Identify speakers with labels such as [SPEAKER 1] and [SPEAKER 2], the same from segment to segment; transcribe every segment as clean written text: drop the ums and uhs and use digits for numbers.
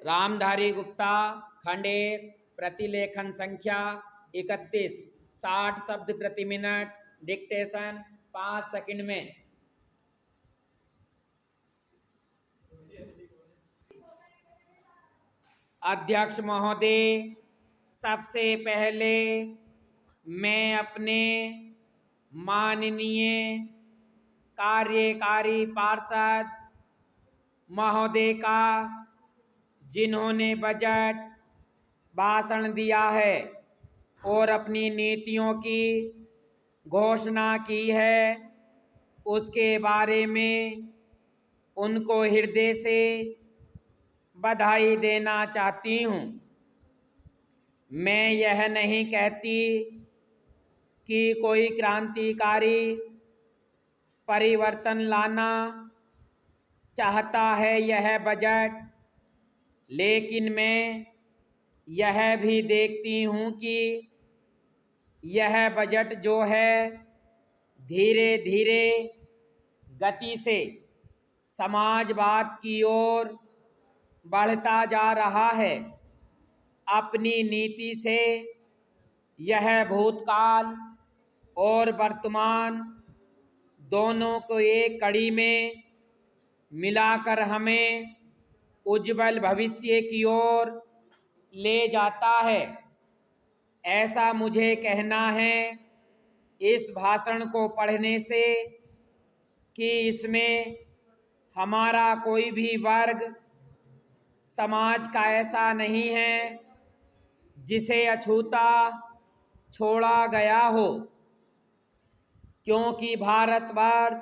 [SPEAKER 1] रामधारी गुप्ता, खंड 1, प्रतिलेखन संख्या 31, 60 शब्द प्रति मिनट, डिक्टेशन 5 सेकंड में। अध्यक्ष महोदय, सबसे पहले मैं अपने माननीय कार्यकारी पार्षद महोदय का, जिन्होंने बजट भाषण दिया है और अपनी नीतियों की घोषणा की है, उसके बारे में उनको हृदय से बधाई देना चाहती हूँ। मैं यह नहीं कहती कि कोई क्रांतिकारी परिवर्तन लाना चाहता है यह बजट, लेकिन मैं यह भी देखती हूँ कि यह बजट जो है धीरे धीरे गति से समाजवाद की ओर बढ़ता जा रहा है। अपनी नीति से यह भूतकाल और वर्तमान दोनों को एक कड़ी में मिलाकर हमें उज्जवल भविष्य की ओर ले जाता है, ऐसा मुझे कहना है इस भाषण को पढ़ने से कि इसमें हमारा कोई भी वर्ग समाज का ऐसा नहीं है जिसे अछूता छोड़ा गया हो, क्योंकि भारतवर्ष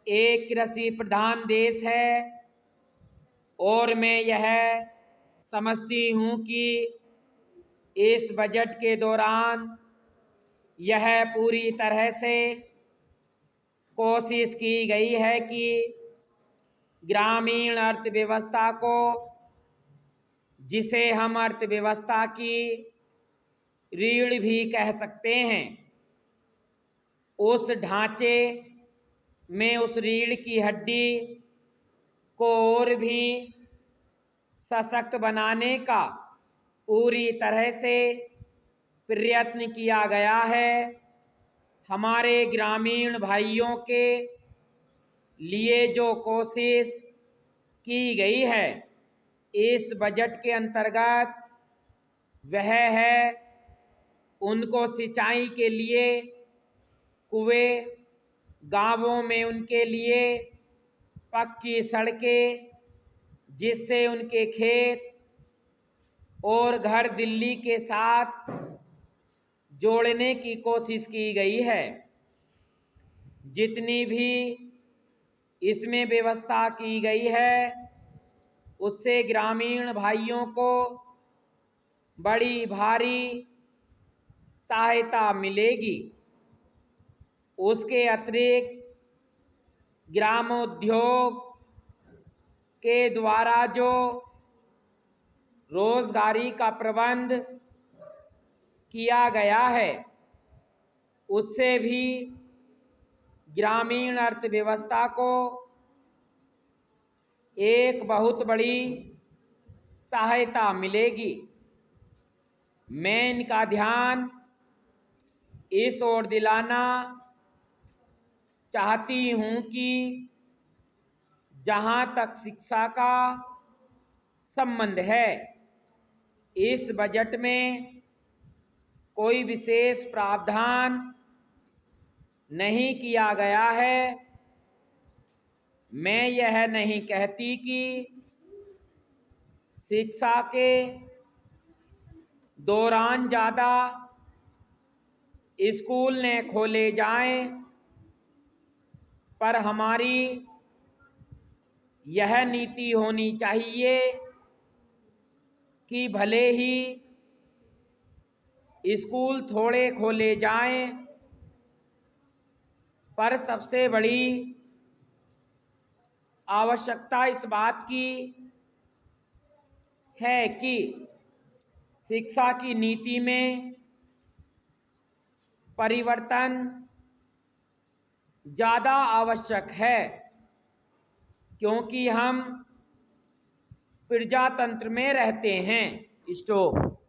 [SPEAKER 1] एक कृषि प्रधान देश है और मैं यह समझती हूँ कि इस बजट के दौरान यह पूरी तरह से कोशिश की गई है कि ग्रामीण अर्थव्यवस्था को, जिसे हम अर्थव्यवस्था की रीढ़ भी कह सकते हैं, उस ढांचे में उस रीढ़ की हड्डी को और भी सशक्त बनाने का पूरी तरह से प्रयत्न किया गया है। हमारे ग्रामीण भाइयों के लिए जो कोशिश की गई है इस बजट के अंतर्गत, वह है उनको सिंचाई के लिए कुएं, गांवों में उनके लिए पक्की सड़कें, जिससे उनके खेत और घर दिल्ली के साथ जोड़ने की कोशिश की गई है। जितनी भी इसमें व्यवस्था की गई है उससे ग्रामीण भाइयों को बड़ी भारी सहायता मिलेगी। उसके अतिरिक्त ग्रामोद्योग के द्वारा जो रोजगारी का प्रबंध किया गया है उससे भी ग्रामीण अर्थव्यवस्था को एक बहुत बड़ी सहायता मिलेगी। मैं इनका ध्यान इस ओर दिलाना चाहती हूँ कि जहाँ तक शिक्षा का संबंध है, इस बजट में कोई विशेष प्रावधान नहीं किया गया है। मैं यह नहीं कहती कि शिक्षा के दौरान ज़्यादा स्कूल न खोले जाएं, पर हमारी यह नीति होनी चाहिए कि भले ही स्कूल थोड़े खोले जाएं, पर सबसे बड़ी आवश्यकता इस बात की है कि शिक्षा की नीति में परिवर्तन ज़्यादा आवश्यक है, क्योंकि हम प्रजातंत्र में रहते हैं। स्टॉप।